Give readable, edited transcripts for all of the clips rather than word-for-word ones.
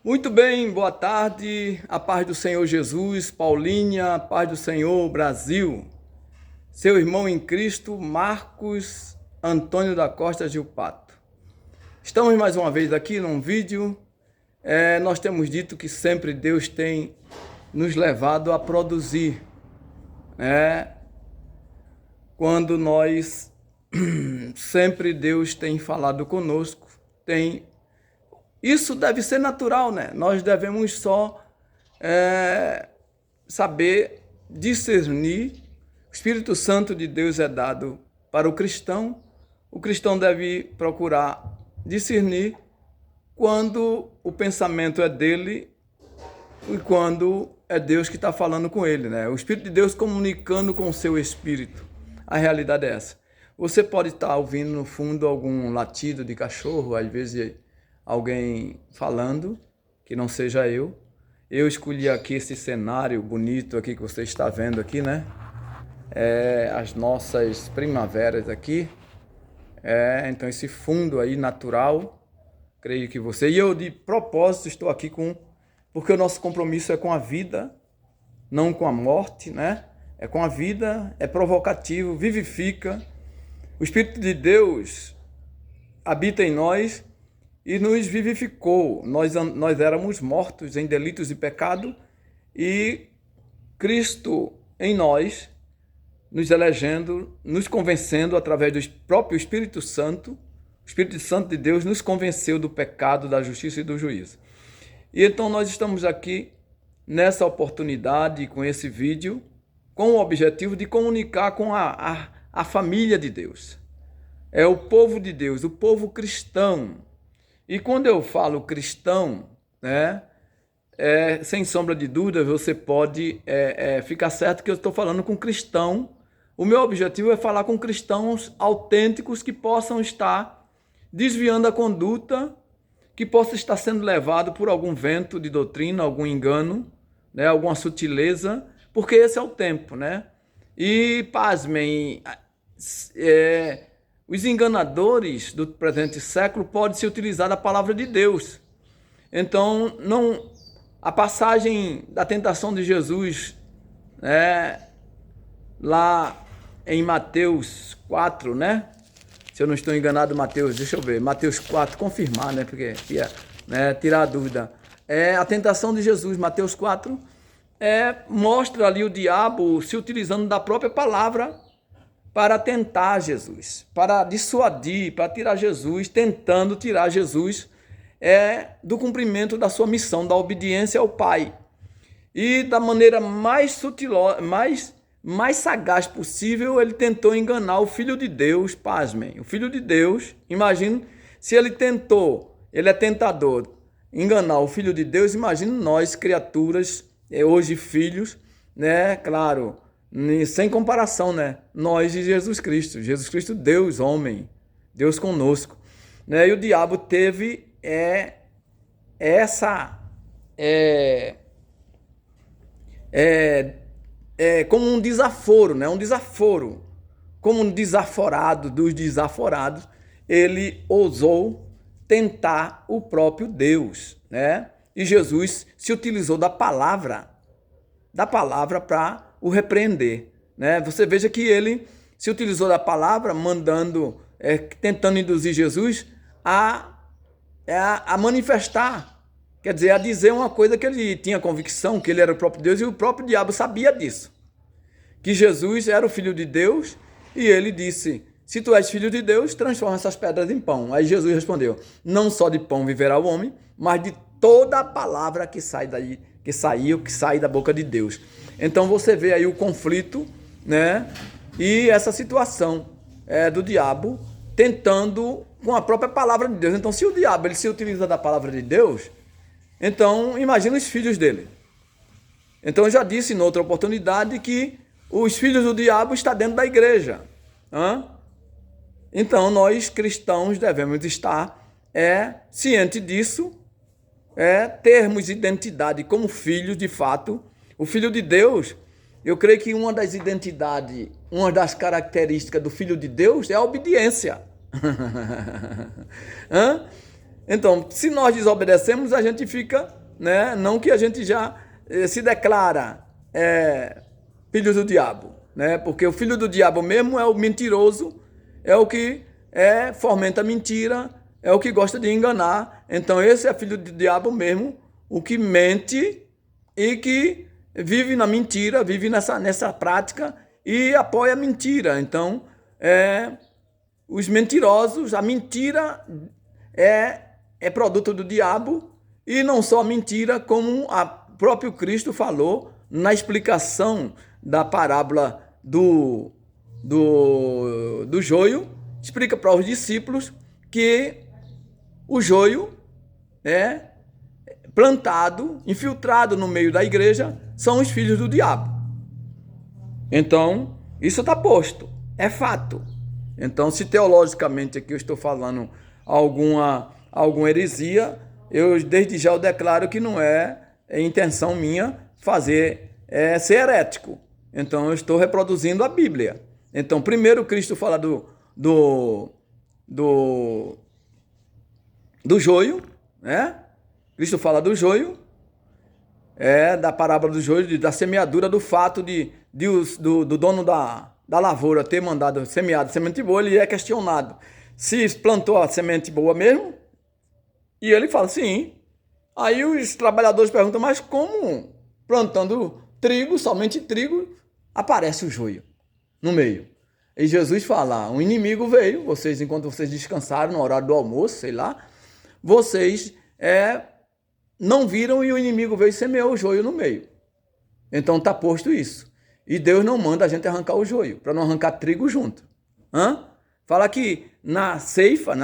Muito bem, boa tarde, a paz do Senhor Jesus, Paulinha, a paz do Senhor Brasil, seu irmão em Cristo, Marcos Antônio da Costa Gilpato. Estamos mais uma vez aqui num vídeo, nós temos dito que sempre Deus tem nos levado a produzir, quando nós, sempre Deus tem falado conosco, isso deve ser natural, né? Nós devemos só saber discernir. O Espírito Santo de Deus é dado para o cristão. O cristão deve procurar discernir quando o pensamento é dele e quando é Deus que está falando com ele, né? O Espírito de Deus comunicando com o seu espírito. A realidade é essa. Você pode estar ouvindo no fundo algum latido de cachorro, às vezes alguém falando, que não seja eu. Eu escolhi aqui esse cenário bonito aqui que você está vendo aqui, né? As nossas primaveras aqui. Então esse fundo aí natural, creio que você... E eu de propósito estou aqui porque o nosso compromisso é com a vida, não com a morte, né? É com a vida, é provocativo, vivifica. O Espírito de Deus habita em nós e nos vivificou. Nós éramos mortos em delitos e pecado e Cristo em nós, nos elegendo, nos convencendo através do próprio Espírito Santo. O Espírito Santo de Deus nos convenceu do pecado, da justiça e do juízo. E então nós estamos aqui nessa oportunidade, com esse vídeo, com o objetivo de comunicar com a família de Deus. É o povo de Deus, o povo cristão. E quando eu falo cristão, né, sem sombra de dúvida, você pode ficar certo que eu estou falando com cristão. O meu objetivo é falar com cristãos autênticos que possam estar desviando a conduta, que possa estar sendo levado por algum vento de doutrina, algum engano, né, alguma sutileza, porque esse é o tempo, né? E, pasmem, os enganadores do presente século podem se utilizar da palavra de Deus. Então, a passagem da tentação de Jesus, lá em Mateus 4, né? Se eu não estou enganado, deixa eu ver, Mateus 4, confirmar, né? Porque tirar a dúvida. A tentação de Jesus, Mateus 4, mostra ali o diabo se utilizando da própria palavra para tentar Jesus, para dissuadir, para tirar Jesus, tentando tirar Jesus do cumprimento da sua missão, da obediência ao Pai. E da maneira mais sutil, mais sagaz possível, ele tentou enganar o Filho de Deus, pasmem. O Filho de Deus, imagine, se ele é tentador, enganar o Filho de Deus, imagine nós, criaturas, hoje filhos, né? Claro, sem comparação, né? Nós e Jesus Cristo, Deus, homem, Deus conosco, né? E o diabo teve como um desaforo, né? Um desaforo, como um desaforado dos desaforados, ele ousou tentar o próprio Deus, né? E Jesus se utilizou da palavra para o repreender, né? Você veja que ele se utilizou da palavra, tentando induzir Jesus a manifestar, quer dizer, a dizer uma coisa que ele tinha convicção, que ele era o próprio Deus, e o próprio diabo sabia disso, que Jesus era o Filho de Deus, e ele disse: se tu és Filho de Deus, transforma essas pedras em pão. Aí Jesus respondeu: não só de pão viverá o homem, mas de toda a palavra que sai da boca de Deus. Então você vê aí o conflito, né? E essa situação do diabo tentando com a própria palavra de Deus. Então, se o diabo ele se utiliza da palavra de Deus, então imagina os filhos dele. Então eu já disse em outra oportunidade que os filhos do diabo estão dentro da igreja. Então nós cristãos devemos estar cientes disso, termos identidade como filhos de fato. O Filho de Deus, eu creio que uma das identidades, uma das características do Filho de Deus é a obediência. Então, se nós desobedecemos, a gente fica, né? Não que a gente já se declara filho do diabo, né? Porque o filho do diabo mesmo é o mentiroso, é o que fomenta mentira, é o que gosta de enganar. Então, esse é filho do diabo mesmo, o que mente e que vive na mentira, vive nessa prática e apoia a mentira. Então, os mentirosos, a mentira é produto do diabo, e não só a mentira, como o próprio Cristo falou na explicação da parábola do joio, explica para os discípulos que o joio plantado, infiltrado no meio da igreja, são os filhos do diabo. Então, isso está posto, é fato. Então, se teologicamente aqui eu estou falando alguma heresia, eu desde já eu declaro que não é intenção minha fazer ser herético. Então, eu estou reproduzindo a Bíblia. Então, primeiro Cristo fala do joio, né? Cristo fala do joio, da parábola do joio, da semeadura, do fato do dono da lavoura ter mandado semeado semente boa. Ele é questionado se plantou a semente boa mesmo, e ele fala sim. Aí os trabalhadores perguntam, mas como plantando trigo, somente trigo, aparece o joio no meio? E Jesus fala, um inimigo veio, enquanto vocês descansaram no horário do almoço, sei lá, vocês não viram, e o inimigo veio e semeou o joio no meio. Então está posto isso. E Deus não manda a gente arrancar o joio, para não arrancar trigo junto. Fala que na ceifa,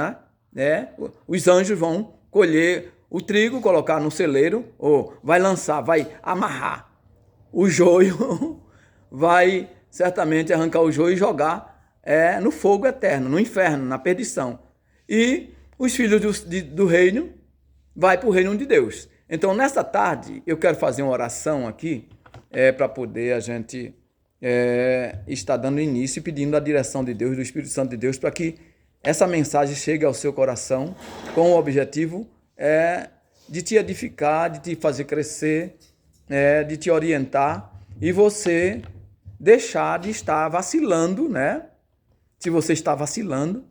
né, os anjos vão colher o trigo, colocar no celeiro, ou vai amarrar o joio, vai certamente arrancar o joio e jogar no fogo eterno, no inferno, na perdição. E os filhos do reino vai para o reino de Deus. Então, nesta tarde, eu quero fazer uma oração aqui, para poder a gente estar dando início e pedindo a direção de Deus, do Espírito Santo de Deus, para que essa mensagem chegue ao seu coração com o objetivo de te edificar, de te fazer crescer, de te orientar, e você deixar de estar vacilando, né? Se você está vacilando,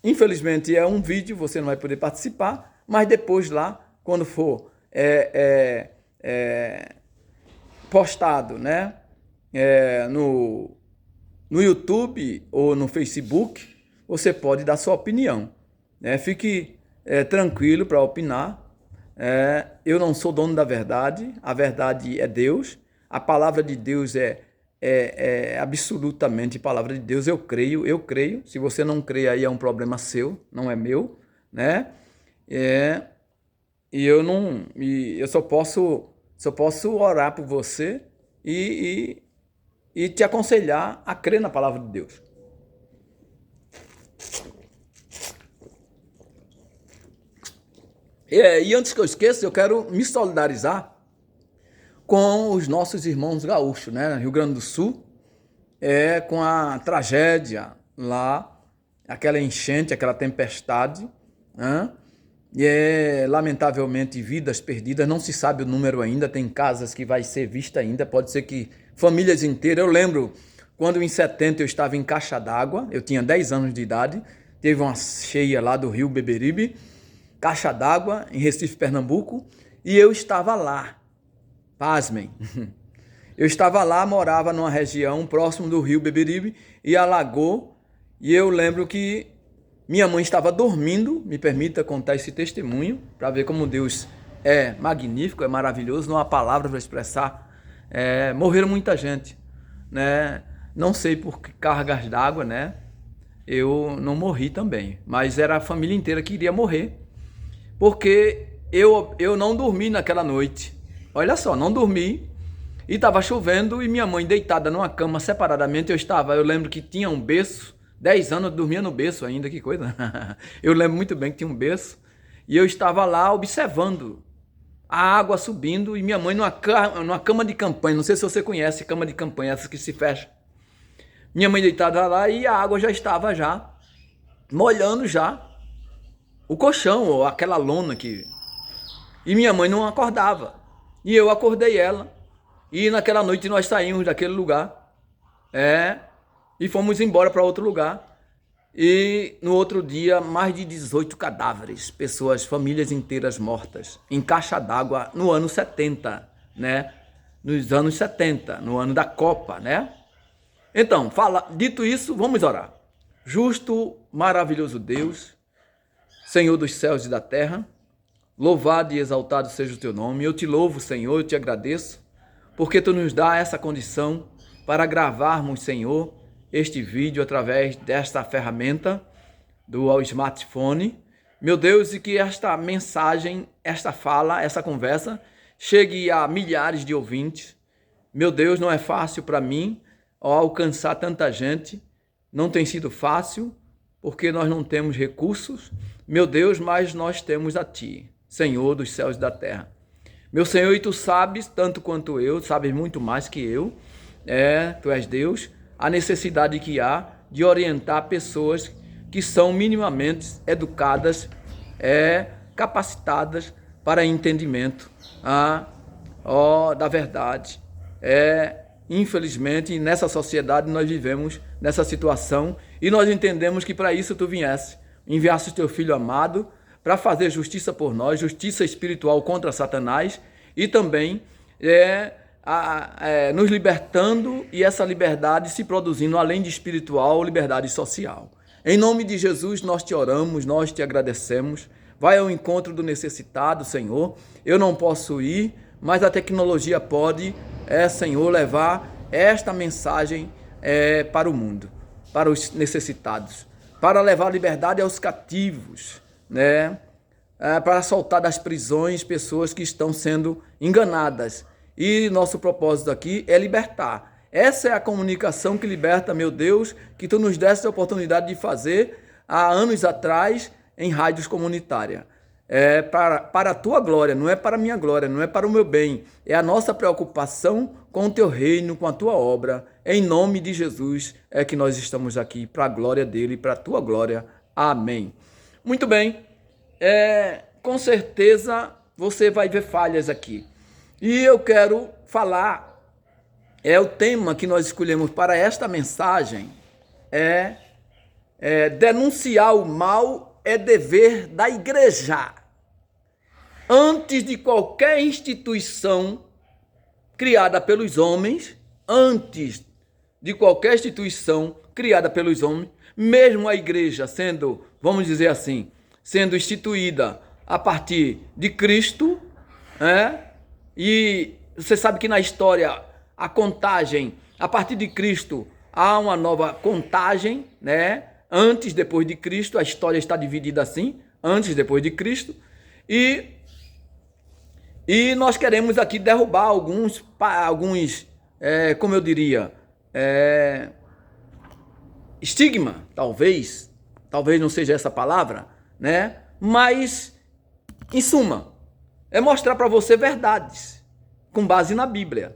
infelizmente é um vídeo, você não vai poder participar, mas depois lá, quando for postado, né, no YouTube ou no Facebook, você pode dar sua opinião. Fique tranquilo para opinar. Eu não sou dono da verdade, a verdade é Deus, a palavra de Deus é absolutamente palavra de Deus. Eu creio. Se você não crê, aí é um problema seu, não é meu, né? E eu só posso orar por você e te aconselhar a crer na palavra de Deus. E antes que eu esqueça, eu quero me solidarizar com os nossos irmãos gaúchos, né, no Rio Grande do Sul, com a tragédia lá, aquela enchente, aquela tempestade, né? E lamentavelmente vidas perdidas, não se sabe o número ainda, tem casas que vai ser vista ainda, pode ser que famílias inteiras. Eu lembro quando em 70 eu estava em Caixa d'Água, eu tinha 10 anos de idade, teve uma cheia lá do rio Beberibe, Caixa d'Água, em Recife, Pernambuco, e eu estava lá, pasmem, eu estava lá, morava numa região próximo do rio Beberibe, e alagou, e eu lembro que minha mãe estava dormindo, me permita contar esse testemunho, para ver como Deus é magnífico, é maravilhoso, não há palavras para expressar. Morreram muita gente, né? Não sei por que cargas d'água, né? Eu não morri também, mas era a família inteira que iria morrer, porque eu não dormi naquela noite. Olha só, não dormi, e estava chovendo, e minha mãe deitada numa cama separadamente, eu lembro que tinha um berço, 10 anos eu dormia no berço ainda, que coisa. Eu lembro muito bem que tinha um berço, e eu estava lá observando a água subindo, e minha mãe numa cama de campanha, não sei se você conhece cama de campanha, essas que se fecham. Minha mãe deitada lá, e a água já estava molhando já. o colchão, ou aquela lona que... E minha mãe não acordava. E eu acordei ela. E naquela noite nós saímos daquele lugar. E fomos embora para outro lugar. E no outro dia, mais de 18 cadáveres, pessoas, famílias inteiras mortas, em caixa d'água no ano 70, né? Nos anos 70, no ano da Copa, né? Então, dito isso, vamos orar. Justo, maravilhoso Deus, Senhor dos céus e da terra, louvado e exaltado seja o teu nome. Eu te louvo, Senhor, eu te agradeço, porque tu nos dá essa condição para gravarmos, Senhor, este vídeo através desta ferramenta do smartphone. Meu Deus, e que esta mensagem, esta fala, essa conversa chegue a milhares de ouvintes. Meu Deus, não é fácil para mim alcançar tanta gente. Não tem sido fácil, porque nós não temos recursos. Meu Deus, mas nós temos a Ti, Senhor dos céus e da terra. Meu Senhor, e Tu sabes, tanto quanto eu, sabes muito mais que eu, Tu és Deus, a necessidade que há de orientar pessoas que são minimamente educadas, capacitadas para entendimento da verdade. Infelizmente, nessa sociedade nós vivemos nessa situação e nós entendemos que para isso Tu enviaste o Teu Filho amado para fazer justiça por nós, justiça espiritual contra Satanás e também nos libertando e essa liberdade se produzindo, além de espiritual, liberdade social. Em nome de Jesus, nós te oramos, nós te agradecemos. Vai ao encontro do necessitado, Senhor. Eu não posso ir, mas a tecnologia pode, Senhor, levar esta mensagem para o mundo, para os necessitados, para levar liberdade aos cativos, né? Para soltar das prisões pessoas que estão sendo enganadas. E nosso propósito aqui é libertar. Essa é a comunicação que liberta, meu Deus, que Tu nos deste a oportunidade de fazer há anos atrás em rádios comunitárias. Para a Tua glória, não é para a minha glória, não é para o meu bem. É a nossa preocupação com o Teu reino, com a Tua obra. Em nome de Jesus é que nós estamos aqui, para a glória dEle e para a Tua glória. Amém. Muito bem. Com certeza você vai ver falhas aqui. E eu quero falar, o tema que nós escolhemos para esta mensagem denunciar o mal é dever da igreja. Antes de qualquer instituição criada pelos homens, mesmo a igreja sendo, vamos dizer assim, sendo instituída a partir de Cristo, e você sabe que na história, a contagem, a partir de Cristo, há uma nova contagem, né? Antes, depois de Cristo, a história está dividida assim, antes, depois de Cristo. E nós queremos aqui derrubar alguns como eu diria, estigma, talvez não seja essa palavra, né? Mas, em suma, é mostrar para você verdades, com base na Bíblia.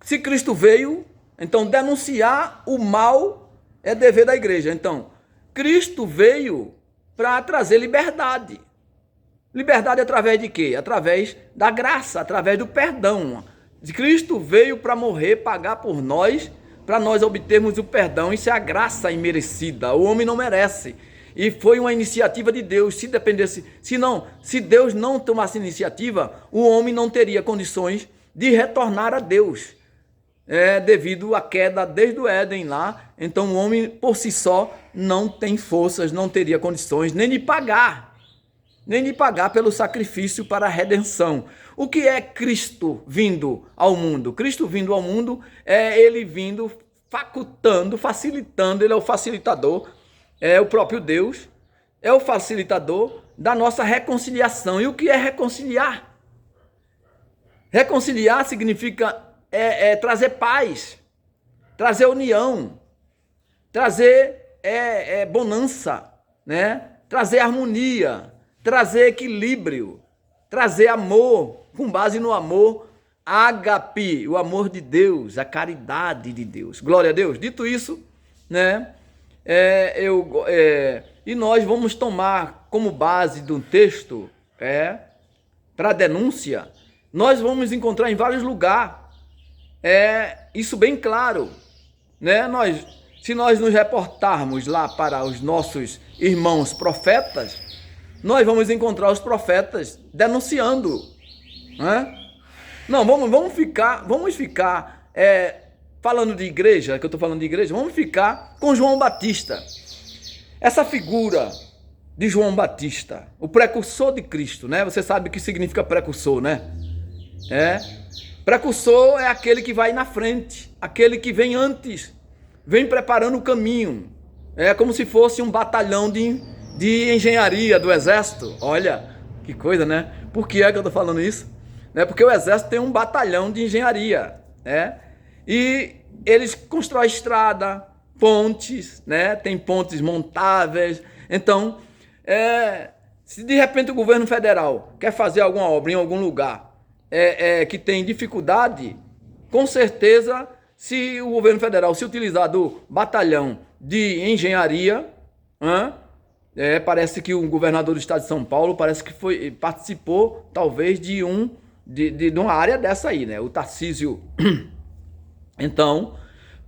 Se Cristo veio, então denunciar o mal é dever da igreja. Então, Cristo veio para trazer liberdade. Liberdade através de quê? Através da graça, através do perdão. Cristo veio para morrer, pagar por nós, para nós obtermos o perdão. Isso é a graça imerecida. O homem não merece. E foi uma iniciativa de Deus. Se Deus não tomasse iniciativa, o homem não teria condições de retornar a Deus. Devido à queda desde o Éden lá. Então o homem por si só não tem forças, não teria condições nem de pagar pelo sacrifício para a redenção. O que é Cristo vindo ao mundo? Cristo vindo ao mundo é Ele vindo facilitando, Ele é o facilitador. É o próprio Deus, é o facilitador da nossa reconciliação. E o que é reconciliar? Reconciliar significa trazer paz, trazer união, trazer bonança, né? Trazer harmonia, trazer equilíbrio, trazer amor, com base no amor ágape, o amor de Deus, a caridade de Deus. Glória a Deus. Dito isso, né? E nós vamos tomar como base do texto, para denúncia, nós vamos encontrar em vários lugares, isso bem claro, né? Se nós nos reportarmos lá para os nossos irmãos profetas, nós vamos encontrar os profetas denunciando, né? Não, vamos ficar falando de igreja, que eu estou falando de igreja, vamos ficar com João Batista. Essa figura de João Batista, o precursor de Cristo, né? Você sabe o que significa precursor, né? Precursor é aquele que vai na frente, aquele que vem antes, vem preparando o caminho. É como se fosse um batalhão de engenharia do exército. Olha, que coisa, né? Por que é que eu estou falando isso? Porque o exército tem um batalhão de engenharia, né? E eles constroem estrada, pontes, né? Tem pontes montáveis. Então, se de repente o governo federal quer fazer alguma obra em algum lugar que tem dificuldade, com certeza, se o governo federal se utilizar do batalhão de engenharia, parece que o governador do estado de São Paulo participou talvez de uma área dessa aí, né? O Tarcísio. Então,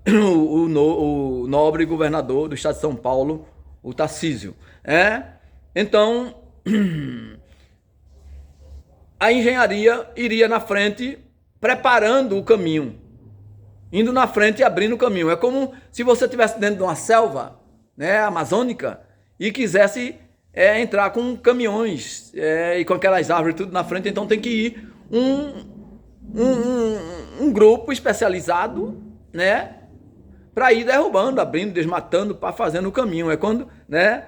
o nobre governador do estado de São Paulo, o Tarcísio. Então, a engenharia iria na frente, preparando o caminho, indo na frente e abrindo o caminho. É como se você estivesse dentro de uma selva, né, amazônica, e quisesse entrar com caminhões e com aquelas árvores tudo na frente. Então tem que ir um grupo especializado, né, para ir derrubando, abrindo, desmatando, para fazendo o caminho. É quando, né,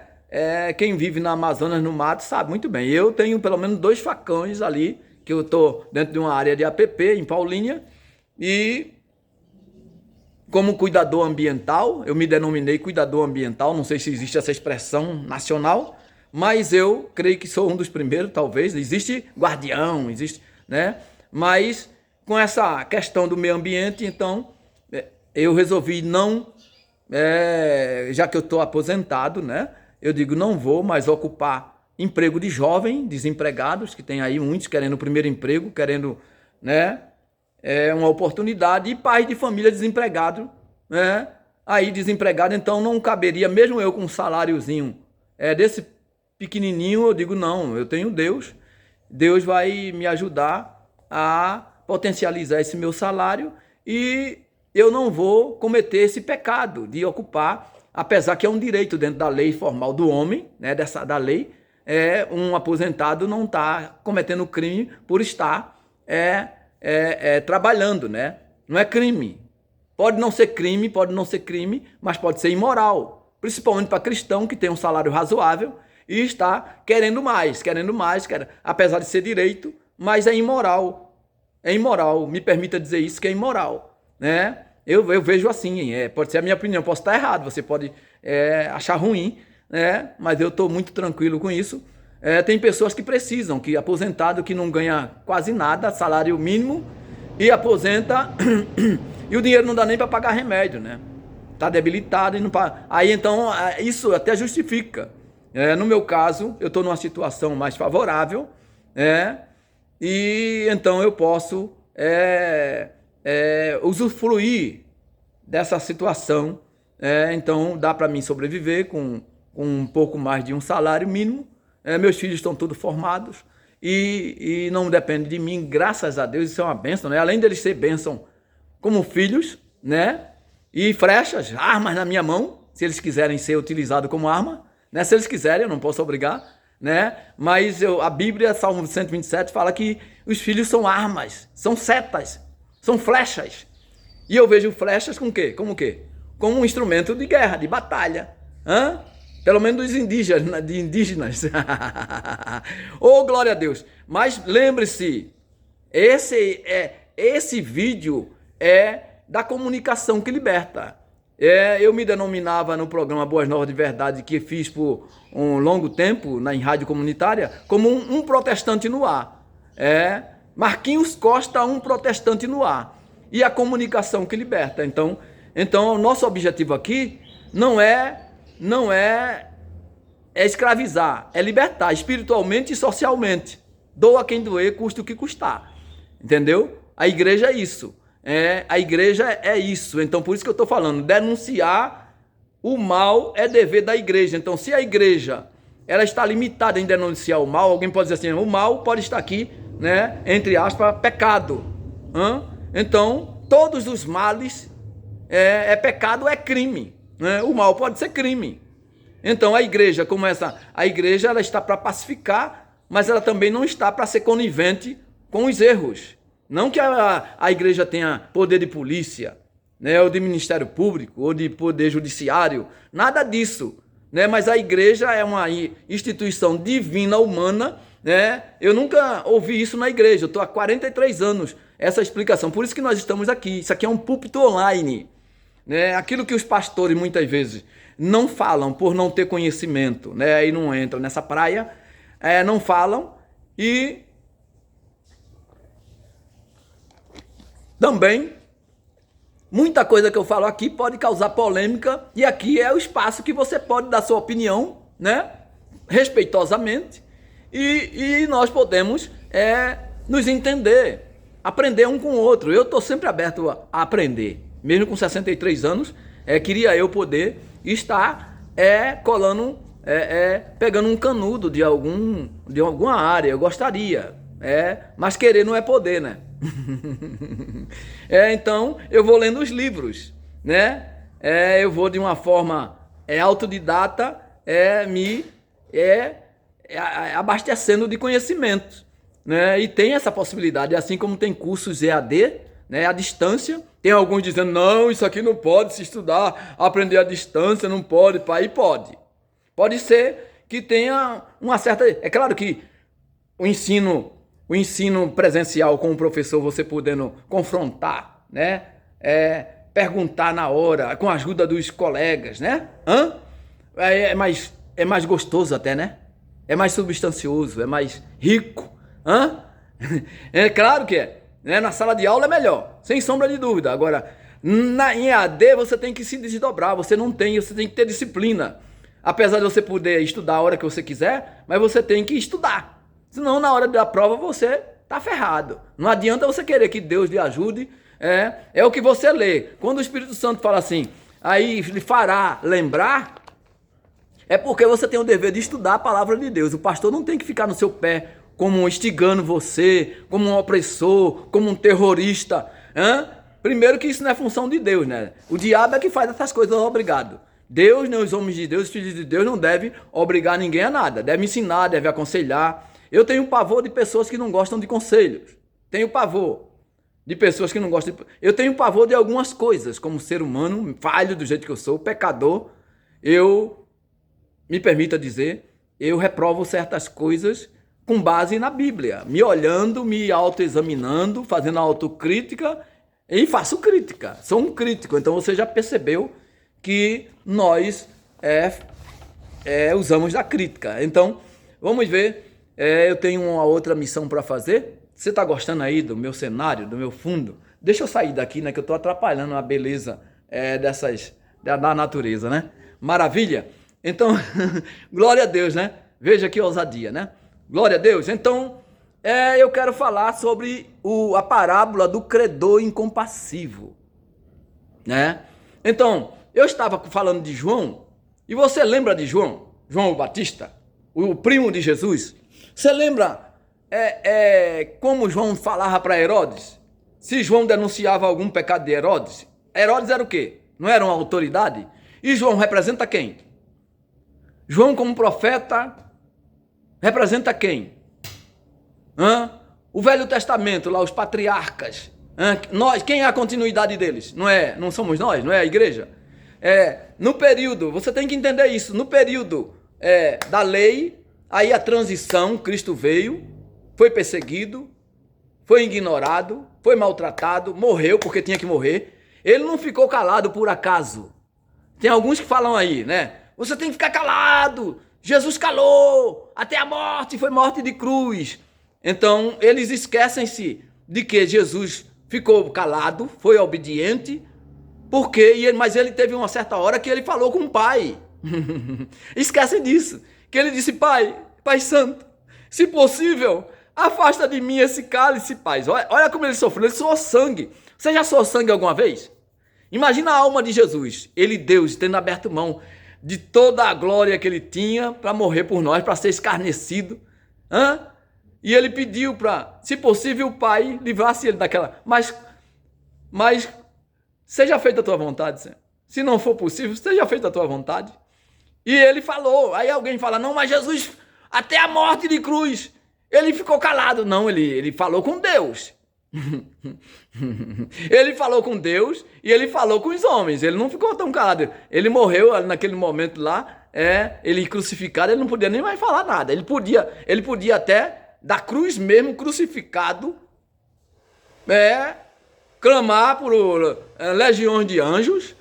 quem vive na Amazonas, no mato, sabe muito bem. Eu tenho pelo menos 2 facões ali, que eu estou dentro de uma área de APP, em Paulínia, e como cuidador ambiental, eu me denominei cuidador ambiental, não sei se existe essa expressão nacional, mas eu creio que sou um dos primeiros, talvez. Existe guardião, existe, né? Mas com essa questão do meio ambiente, então, eu resolvi não, já que eu estou aposentado, né? Eu digo, não vou mais ocupar emprego de jovem, desempregados, que tem aí muitos querendo o primeiro emprego, querendo, né, uma oportunidade, e pais de família desempregado, né? Aí desempregado, então não caberia, mesmo eu com um saláriozinho desse pequenininho, eu digo, não, eu tenho Deus, Deus vai me ajudar a potencializar esse meu salário, e eu não vou cometer esse pecado de ocupar, apesar que é um direito dentro da lei formal do homem, né, da lei, um aposentado não está cometendo crime por estar trabalhando, né? Não é crime. Pode não ser crime, mas pode ser imoral, principalmente para cristão que tem um salário razoável e está querendo mais, apesar de ser direito, mas é imoral. É imoral, me permita dizer isso, que é imoral, né? Eu vejo assim, pode ser a minha opinião, posso estar errado, você pode achar ruim, né? Mas eu estou muito tranquilo com isso. Tem pessoas que precisam, que aposentado que não ganha quase nada, salário mínimo, e aposenta e o dinheiro não dá nem para pagar remédio, né? Está debilitado e não paga. Aí então isso até justifica. No meu caso, eu estou numa situação mais favorável, e então eu posso usufruir dessa situação. Então dá para mim sobreviver com um pouco mais de um salário mínimo. Meus filhos estão todos formados e não depende de mim, graças a Deus. Isso é uma bênção, né? Além deles ser bênção como filhos, né? E flechas, armas na minha mão, se eles quiserem ser utilizados como arma, né? Se eles quiserem, eu não posso obrigar, né? Mas a Bíblia, Salmo 127, fala que os filhos são armas, são setas, são flechas. E eu vejo flechas com o quê? Como o quê? Como um instrumento de guerra, de batalha. Pelo menos dos indígenas. Oh, glória a Deus. Mas lembre-se, esse vídeo é da comunicação que liberta. Eu me denominava no programa Boas Novas de Verdade, que fiz por um longo tempo em rádio comunitária, como um protestante no ar. Marquinhos Costa, um protestante no ar. E a comunicação que liberta. Então o nosso objetivo aqui não é é escravizar, é libertar espiritualmente e socialmente. Doa quem doer, custe o que custar. Entendeu? A igreja é isso. A igreja é isso. Então, por isso que eu estou falando, denunciar o mal é dever da igreja. Então, se a igreja ela está limitada em denunciar o mal, alguém pode dizer assim, o mal pode estar aqui, né, entre aspas, pecado. Então, todos os males pecado, é crime. Né? O mal pode ser crime. Então, a igreja, a igreja ela está para pacificar, mas ela também não está para ser conivente com os erros. Não que a igreja tenha poder de polícia, né, ou de ministério público, ou de poder judiciário, nada disso. Né? Mas a igreja é uma instituição divina, humana. Né? Eu nunca ouvi isso na igreja, eu estou há 43 anos, essa explicação. Por isso que nós estamos aqui. Isso aqui é um púlpito online. Né? Aquilo que os pastores muitas vezes não falam por não ter conhecimento, né? Aí não entram nessa praia, não falam. E também muita coisa que eu falo aqui pode causar polêmica, e aqui é o espaço que você pode dar sua opinião, né? Respeitosamente, e nós podemos nos entender, aprender um com o outro. Eu estou sempre aberto a aprender, mesmo com 63 anos, queria eu poder estar colando, pegando um canudo de alguma área, eu gostaria, mas querer não é poder, né? Então eu vou lendo os livros, né? Eu vou de uma forma autodidata, me abastecendo de conhecimento, né? E tem essa possibilidade, assim como tem cursos EAD, né, à distância. Tem alguns dizendo, não, isso aqui não pode se estudar, aprender à distância, não pode. Aí pode. Pode ser que tenha uma certa... É claro que o ensino presencial com o professor, você podendo confrontar, né? Perguntar na hora, com a ajuda dos colegas, né? É mais gostoso até, né? É mais substancioso, é mais rico. É claro que é. Né? Na sala de aula é melhor, sem sombra de dúvida. Agora, em EAD você tem que se desdobrar, você tem que ter disciplina. Apesar de você poder estudar a hora que você quiser, mas você tem que estudar. Senão, na hora da prova, você tá ferrado. Não adianta você querer que Deus lhe ajude. É o que você lê. Quando o Espírito Santo fala assim, aí lhe fará lembrar, é porque você tem o dever de estudar a palavra de Deus. O pastor não tem que ficar no seu pé como instigando você, como um opressor, como um terrorista. Primeiro que isso não é função de Deus, né? O diabo é que faz essas coisas obrigado. Deus, nem os homens de Deus, os filhos de Deus, não devem obrigar ninguém a nada. Deve ensinar, deve aconselhar. Eu tenho pavor de pessoas que não gostam de conselhos. Tenho pavor de pessoas que não gostam de... Eu tenho pavor de algumas coisas, como ser humano, falho do jeito que eu sou, pecador. Me permita dizer, eu reprovo certas coisas com base na Bíblia, me olhando, me autoexaminando, fazendo autocrítica, e faço crítica, sou um crítico. Então você já percebeu que nós usamos da crítica. Então, vamos ver, eu tenho uma outra missão para fazer. Você está gostando aí do meu cenário, do meu fundo? Deixa eu sair daqui, né, que eu estou atrapalhando a beleza da natureza, né? Maravilha? Então, glória a Deus, né? Veja que ousadia, né? Glória a Deus. Então, eu quero falar sobre a parábola do credor incompassivo, né? Então, eu estava falando de João, e você lembra de João o Batista, o primo de Jesus? Você lembra como João falava para Herodes? Se João denunciava algum pecado de Herodes, Herodes era o quê? Não era uma autoridade? E João representa quem? João, como profeta, representa quem? O Velho Testamento, lá os patriarcas. Quem é a continuidade deles? Não somos nós, não é a igreja? No período, você tem que entender isso, no período da lei, aí a transição, Cristo veio, foi perseguido, foi ignorado, foi maltratado, morreu porque tinha que morrer. Ele não ficou calado por acaso. Tem alguns que falam aí, né? Você tem que ficar calado. Jesus calou até a morte, foi morte de cruz. Então, eles esquecem-se de que Jesus ficou calado, foi obediente, mas ele teve uma certa hora que ele falou com o Pai. Esquecem disso, que ele disse: Pai, Pai Santo, se possível, afasta de mim esse cálice, Pai. Olha como ele sofreu, ele suou sangue. Você já suou sangue alguma vez? Imagina a alma de Jesus, ele, Deus, tendo aberto mão de toda a glória que ele tinha para morrer por nós, para ser escarnecido. E ele pediu para, se possível, o Pai livrasse ele daquela... Mas seja feita a tua vontade, Senhor. Se não for possível, seja feita a tua vontade. E ele falou. Aí alguém fala: não, mas Jesus, até a morte de cruz, ele ficou calado. Não, ele falou com Deus. Ele falou com Deus e ele falou com os homens. Ele não ficou tão calado. Ele morreu naquele momento lá, ele crucificado, ele não podia nem mais falar nada. Ele podia até, da cruz mesmo, crucificado, clamar por legiões de anjos,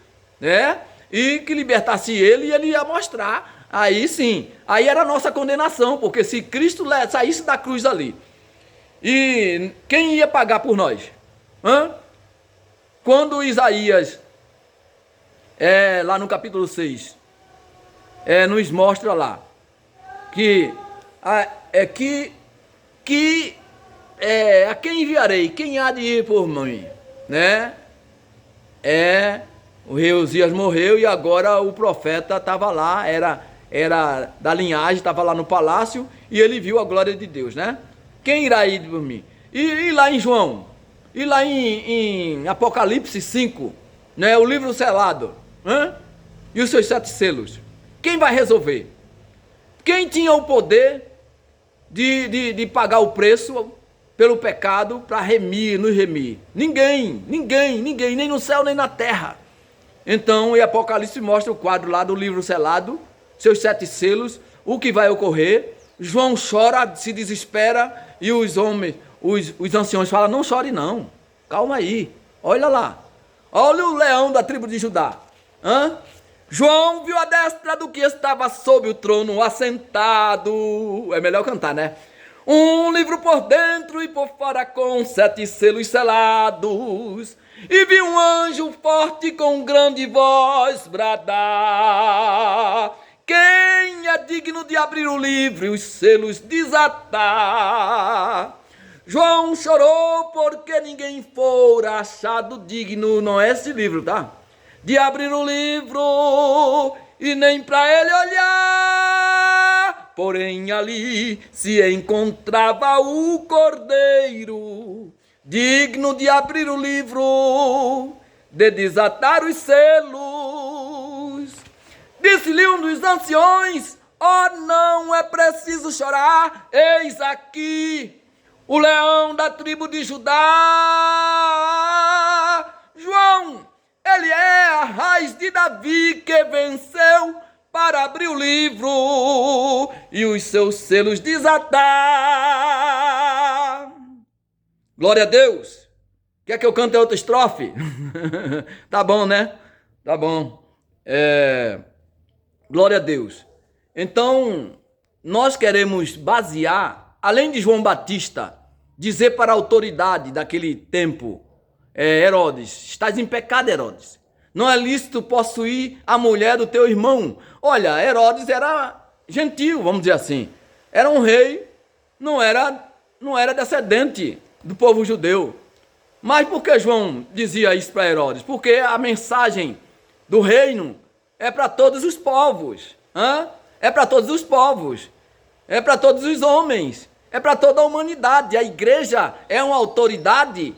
e que libertasse ele, e ele ia mostrar. Aí sim, aí era a nossa condenação, porque se Cristo saísse da cruz ali, e quem ia pagar por nós? Quando Isaías, lá no capítulo 6, nos mostra lá, que a quem enviarei? Quem há de ir por mim? O rei Uzias morreu e agora o profeta estava lá, era da linhagem, estava lá no palácio e ele viu a glória de Deus, Quem irá ir por mim? E lá em João, e lá em Apocalipse 5, o livro selado, e os seus 7 selos, quem vai resolver? Quem tinha o poder de pagar o preço pelo pecado para nos remir? Ninguém, nem no céu nem na terra. Então, o Apocalipse mostra o quadro lá do livro selado, seus 7 selos, o que vai ocorrer. João chora, se desespera, e os homens, os anciões falam: não chore não, calma aí, olha lá, olha o leão da tribo de Judá. João viu a destra do que estava sob o trono assentado. É melhor cantar, um livro por dentro e por fora com 7 selos selados. E vi um anjo forte com grande voz bradar: quem é digno de abrir o livro e os selos desatar? João chorou porque ninguém fora achado digno, não é esse livro, de abrir o livro e nem para ele olhar. Porém ali se encontrava o Cordeiro, digno de abrir o livro, de desatar os selos. Disse-lhe um dos anciões: não é preciso chorar, eis aqui o leão da tribo de Judá. João, ele é a raiz de Davi que venceu para abrir o livro e os seus selos desatar. Glória a Deus. Quer que eu cante outra estrofe? Tá bom, Tá bom. Glória a Deus. Então, nós queremos basear, além de João Batista dizer para a autoridade daquele tempo, Herodes: estás em pecado, Herodes. Não é lícito possuir a mulher do teu irmão. Olha, Herodes era gentil, vamos dizer assim. Era um rei, não era descendente do povo judeu. Mas por que João dizia isso para Herodes? Porque a mensagem do reino é para todos os povos. É para todos os povos. É para todos os homens. É para toda a humanidade. A igreja é uma autoridade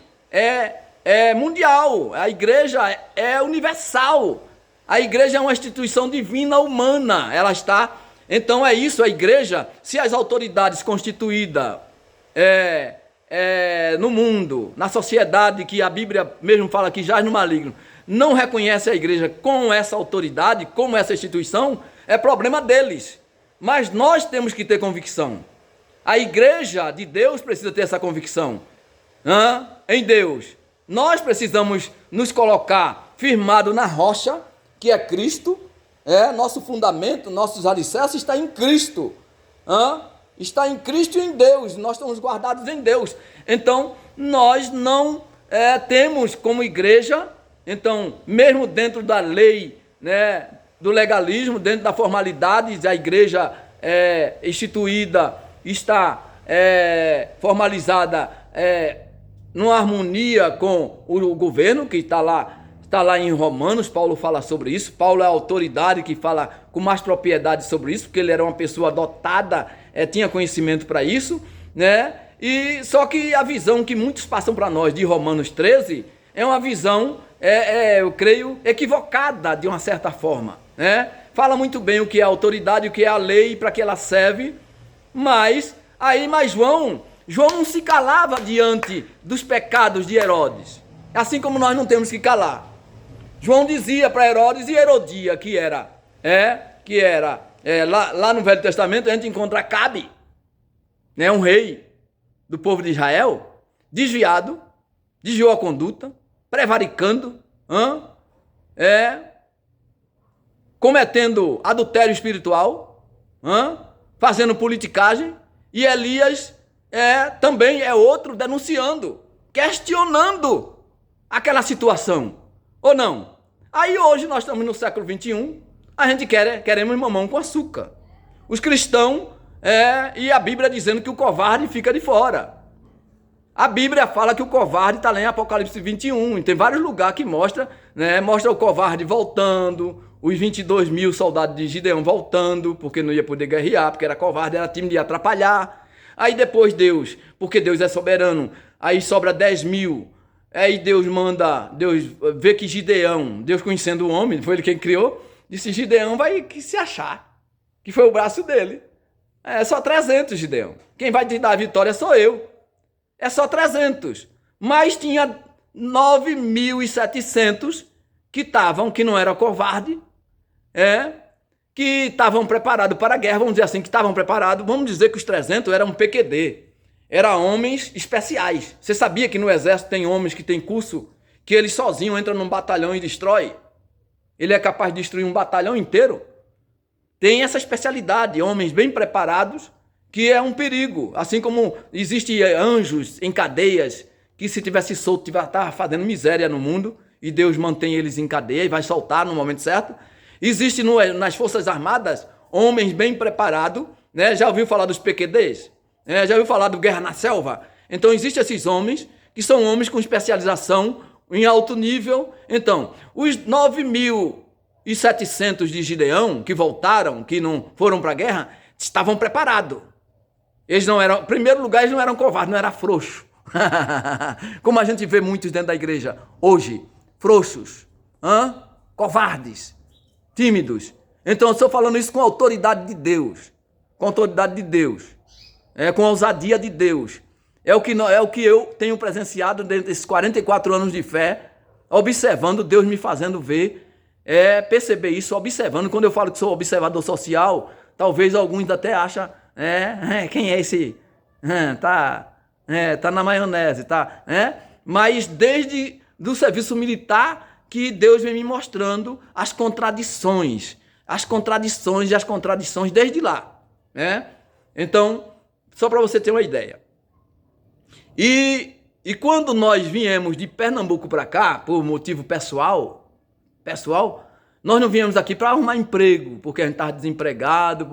mundial. A igreja é universal. A igreja é uma instituição divina humana. Ela está... Então é isso, a igreja, se as autoridades constituídas no mundo, na sociedade que a Bíblia mesmo fala que jaz no maligno, não reconhece a igreja com essa autoridade, como essa instituição, é problema deles. Mas nós temos que ter convicção. A igreja de Deus precisa ter essa convicção em Deus. Nós precisamos nos colocar firmado na rocha, que é Cristo. Nosso fundamento, nossos alicerces está em Cristo. Está em Cristo e em Deus. Nós estamos guardados em Deus. Então, nós não temos como igreja, então, mesmo dentro da lei, do legalismo, dentro da formalidade, a igreja instituída, está formalizada numa harmonia com o governo que está lá em Romanos. Paulo fala sobre isso. Paulo é a autoridade que fala com mais propriedade sobre isso, porque ele era uma pessoa dotada, tinha conhecimento para isso, né? E só que a visão que muitos passam para nós de Romanos 13 é uma visão, eu creio, equivocada de uma certa forma, né? Fala muito bem o que é a autoridade, o que é a lei, para que ela serve, mas João não se calava diante dos pecados de Herodes, assim como nós não temos que calar. João dizia para Herodes e Herodia, lá no Velho Testamento a gente encontra Acabe, né, um rei do povo de Israel, desviou a conduta, prevaricando, cometendo adultério espiritual, fazendo politicagem, e Elias também é outro denunciando, questionando aquela situação, ou não? Aí hoje nós estamos no século XXI, a gente queremos mamão com açúcar. Os cristãos, e a Bíblia dizendo que o covarde fica de fora. A Bíblia fala que o covarde está lá em Apocalipse 21, e tem vários lugares que mostra o covarde voltando, os 22 mil soldados de Gideão voltando, porque não ia poder guerrear, porque era covarde, era time de atrapalhar. Aí depois Deus, porque Deus é soberano, aí sobra 10 mil, aí Deus vê que Gideão, Deus conhecendo o homem, foi ele quem criou, disse: Gideão vai se achar, que foi o braço dele. É só 300, Gideão. Quem vai te dar a vitória sou eu. É só 300. Mas tinha 9.700 que não eram covarde, que estavam preparados para a guerra, vamos dizer assim, que estavam preparados. Vamos dizer que os 300 eram PQD, eram homens especiais. Você sabia que no exército tem homens que têm curso, que eles sozinhos entram num batalhão e destrói? Ele é capaz de destruir um batalhão inteiro? Tem essa especialidade, homens bem preparados, que é um perigo. Assim como existem anjos em cadeias, que se tivesse solto, estava fazendo miséria no mundo, e Deus mantém eles em cadeia e vai soltar no momento certo. Existe nas Forças Armadas homens bem preparados, né? Já ouviu falar dos PQDs? Já ouviu falar do Guerra na Selva? Então existem esses homens, que são homens com especialização em alto nível. Então, os 9.700 de Gideão, que voltaram, que não foram para a guerra, estavam preparados. Eles não eram, em primeiro lugar, eles não eram covardes, não eram frouxos. Como a gente vê muitos dentro da igreja hoje, frouxos, covardes, tímidos. Então eu estou falando isso com a autoridade de Deus, com a autoridade de Deus, com a ousadia de Deus. É o que eu tenho presenciado dentro desses 44 anos de fé, observando Deus me fazendo ver, perceber isso, observando. Quando eu falo que sou observador social, talvez alguns até acham, quem é esse? Tá na maionese, tá? Mas desde do serviço militar que Deus vem me mostrando as contradições desde lá, Então, só para você ter uma ideia. E quando nós viemos de Pernambuco para cá, por motivo pessoal, nós não viemos aqui para arrumar emprego, porque a gente estava desempregado,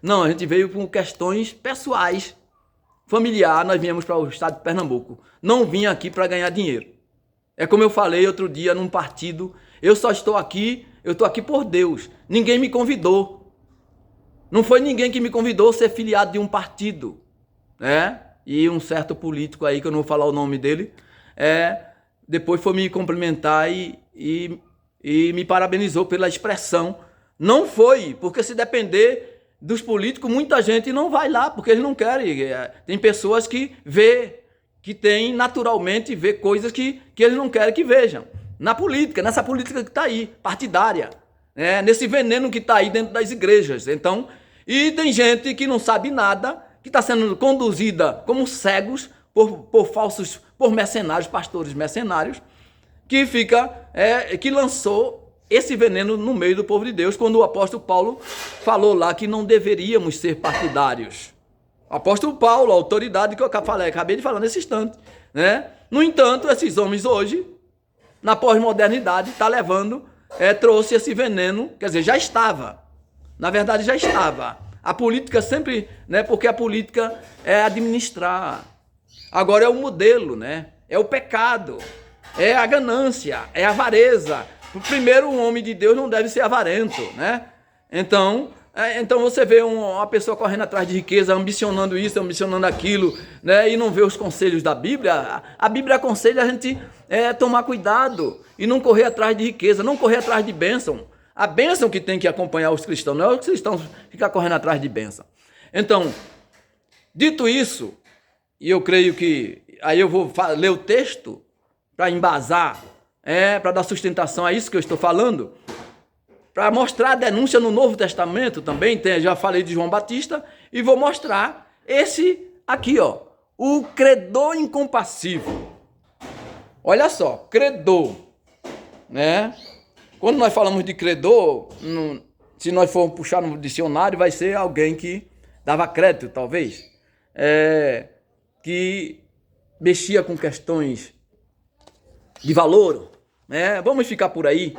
não, a gente veio por questões pessoais, familiar. Nós viemos para o estado de Pernambuco, não vim aqui para ganhar dinheiro. É como eu falei outro dia num partido, eu estou aqui por Deus, ninguém me convidou, não foi ninguém que me convidou a ser filiado de um partido, E um certo político aí, que eu não vou falar o nome dele, depois foi me cumprimentar e me parabenizou pela expressão. Não foi, porque se depender dos políticos, muita gente não vai lá, porque eles não querem. Tem pessoas que têm naturalmente vê coisas que eles não querem que vejam. Na política, nessa política que está aí, partidária, nesse veneno que está aí dentro das igrejas. Então, e tem gente que não sabe nada, que está sendo conduzida como cegos por mercenários, pastores mercenários, que lançou esse veneno no meio do povo de Deus, quando o apóstolo Paulo falou lá que não deveríamos ser partidários. O apóstolo Paulo, a autoridade que eu acabei de falar nesse instante, No entanto, esses homens hoje, na pós-modernidade, trouxe esse veneno, quer dizer, já estava. Na verdade, já estava. A política sempre, né? Porque a política é administrar. Agora é o modelo, né? É o pecado, é a ganância, é a avareza. Primeiro, um homem de Deus não deve ser avarento, né? Então você vê uma pessoa correndo atrás de riqueza, ambicionando isso, ambicionando aquilo, né? E não vê os conselhos da Bíblia. A Bíblia aconselha a gente tomar cuidado e não correr atrás de riqueza, não correr atrás de bênção. A bênção que tem que acompanhar os cristãos, não é os cristãos ficar correndo atrás de bênção. Então, dito isso, e eu creio que aí eu vou ler o texto para embasar, para dar sustentação a isso que eu estou falando, para mostrar a denúncia no Novo Testamento também, já falei de João Batista, e vou mostrar esse aqui, ó, o credor incompassivo. Olha só, credor, né? Quando nós falamos de credor, se nós formos puxar no dicionário, vai ser alguém que dava crédito, talvez, que mexia com questões de valor, né? Vamos ficar por aí,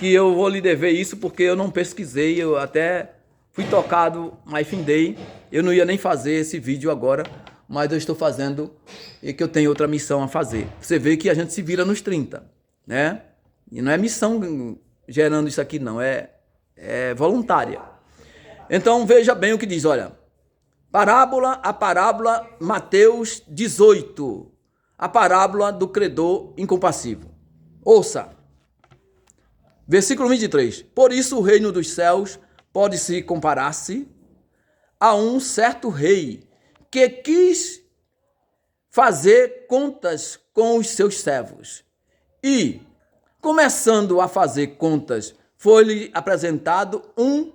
que eu vou lhe dever isso porque eu não pesquisei, eu até fui tocado, mas findei. Eu não ia nem fazer esse vídeo agora, mas eu estou fazendo e que eu tenho outra missão a fazer. Você vê que a gente se vira nos 30, né? E não é missão gerando isso aqui não, é voluntária. Então veja bem o que diz, olha. A parábola Mateus 18, a parábola do credor incompassivo. Ouça. Versículo 23. Por isso o reino dos céus pode se comparar-se a um certo rei que quis fazer contas com os seus servos. E, começando a fazer contas, foi-lhe apresentado um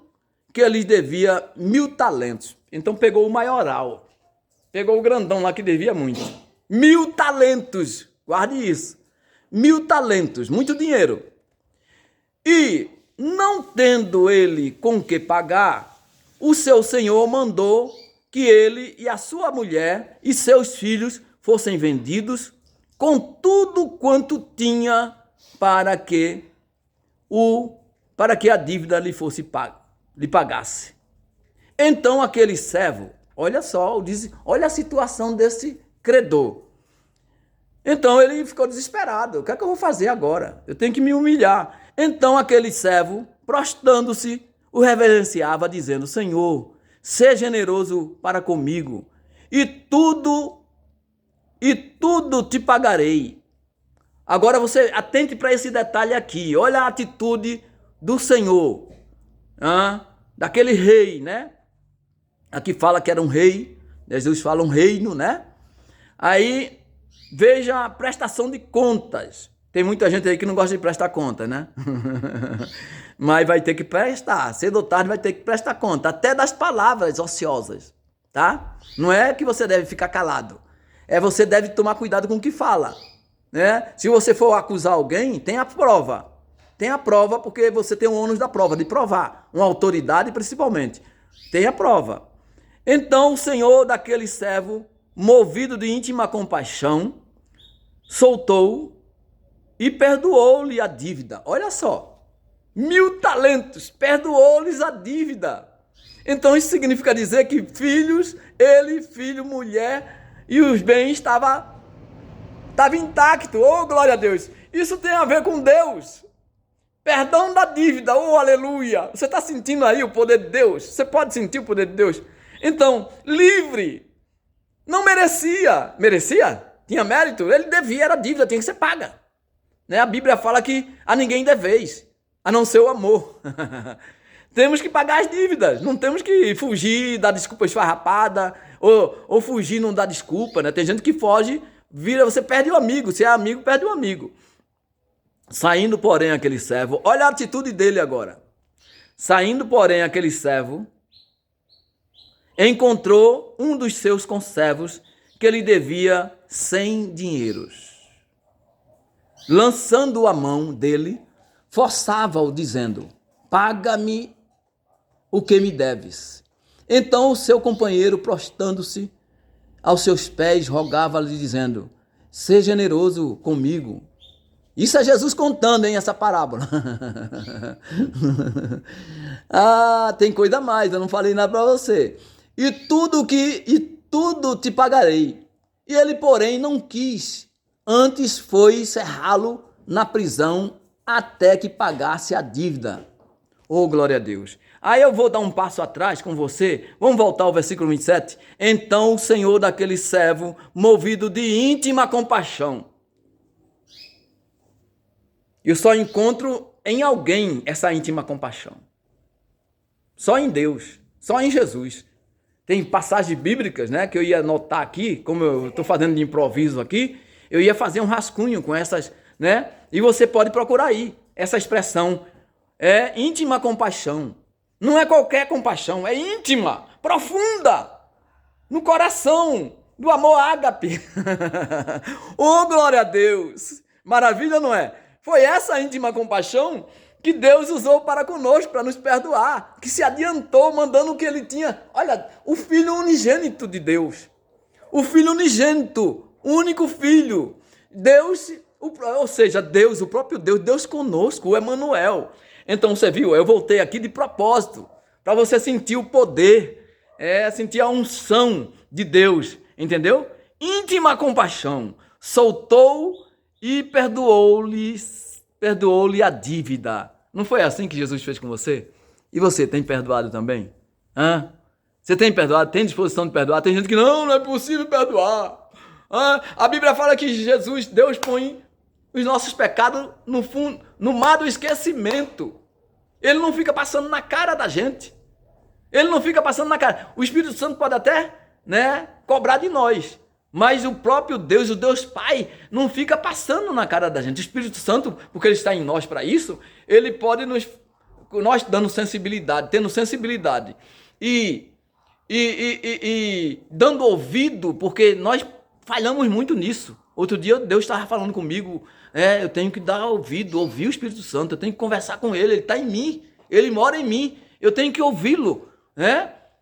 que lhe devia 1.000 talentos. Então pegou o maioral, pegou o grandão lá que devia muito. 1.000 talentos, guarde isso. 1.000 talentos, muito dinheiro. E, não tendo ele com que pagar, o seu senhor mandou que ele e a sua mulher e seus filhos fossem vendidos com tudo quanto tinha para que a dívida lhe fosse lhe pagasse. Então aquele servo, olha só, olha a situação desse credor. Então ele ficou desesperado. O que é que eu vou fazer agora? Eu tenho que me humilhar. Então aquele servo, prostrando-se, o reverenciava, dizendo: Senhor, seja generoso para comigo, e tudo te pagarei. Agora você atente para esse detalhe aqui. Olha a atitude do Senhor, daquele rei, né? Aqui fala que era um rei, Jesus fala um reino, né? Aí veja a prestação de contas. Tem muita gente aí que não gosta de prestar conta, né? Mas vai ter que prestar, cedo ou tarde vai ter que prestar conta, até das palavras ociosas, tá? Não é que você deve ficar calado, você deve tomar cuidado com o que fala, né? Se você for acusar alguém, tem a prova. Tem a prova porque você tem o ônus da prova, de provar, uma autoridade principalmente. Tem a prova. Então o senhor daquele servo, movido de íntima compaixão, soltou e perdoou-lhe a dívida. Olha só, 1.000 talentos, perdoou-lhes a dívida. Então isso significa dizer que filho, mulher e os bens estava intacto. Oh, glória a Deus. Isso tem a ver com Deus. Perdão da dívida, oh, aleluia. Você está sentindo aí o poder de Deus? Você pode sentir o poder de Deus? Então, livre. Não merecia. Merecia? Tinha mérito? Ele devia, era dívida, tinha que ser paga. Né? A Bíblia fala que a ninguém deveis, a não ser o amor. Temos que pagar as dívidas, não temos que fugir, dar desculpa esfarrapada, ou fugir não dar desculpa, né? Tem gente que foge, você perde o amigo, se é amigo, perde o amigo. Saindo, porém, aquele servo, olha a atitude dele agora. Saindo, porém, aquele servo, encontrou um dos seus conservos que lhe devia 100 dinheiros. Lançando a mão dele, forçava-o, dizendo: paga-me o que me deves. Então o seu companheiro, prostrando-se aos seus pés, rogava-lhe, dizendo: seja generoso comigo, Isso é Jesus contando, hein, essa parábola. Ah, tem coisa a mais, eu não falei nada para você. E tudo te pagarei. E ele, porém, não quis. Antes foi cerrá-lo na prisão até que pagasse a dívida. Oh, glória a Deus. Aí eu vou dar um passo atrás com você. Vamos voltar ao versículo 27. Então o Senhor daquele servo, movido de íntima compaixão. Eu só encontro em alguém essa íntima compaixão. Só em Deus, só em Jesus. Tem passagens bíblicas, né, que eu ia anotar aqui, como eu estou fazendo de improviso aqui, eu ia fazer um rascunho com essas, né? E você pode procurar aí essa expressão. É íntima compaixão. Não é qualquer compaixão, é íntima, profunda, no coração, do amor ágape. Oh, glória a Deus! Maravilha, não é? Foi essa íntima compaixão que Deus usou para conosco, para nos perdoar, que se adiantou mandando o que ele tinha. Olha, o Filho unigênito de Deus. O Filho unigênito, único Filho. Deus, ou seja, Deus, o próprio Deus, Deus conosco, o Emanuel. Então você viu, eu voltei aqui de propósito, para você sentir o poder, sentir a unção de Deus, entendeu? Íntima compaixão, soltou e perdoou-lhe a dívida. Não foi assim que Jesus fez com você? E você tem perdoado também? Hã? Você tem perdoado? Tem disposição de perdoar? Tem gente que não é possível perdoar. Hã? A Bíblia fala que Jesus, Deus põe os nossos pecados no fundo, no mar do esquecimento. Ele não fica passando na cara da gente. Ele não fica passando na cara. O Espírito Santo pode até, cobrar de nós. Mas o próprio Deus, o Deus Pai, não fica passando na cara da gente. O Espírito Santo, porque ele está em nós para isso, ele pode nós dando sensibilidade, tendo sensibilidade e dando ouvido, porque nós falhamos muito nisso. Outro dia Deus estava falando comigo, eu tenho que dar ouvido, ouvir o Espírito Santo, eu tenho que conversar com ele está em mim, ele mora em mim, eu tenho que ouvi-lo,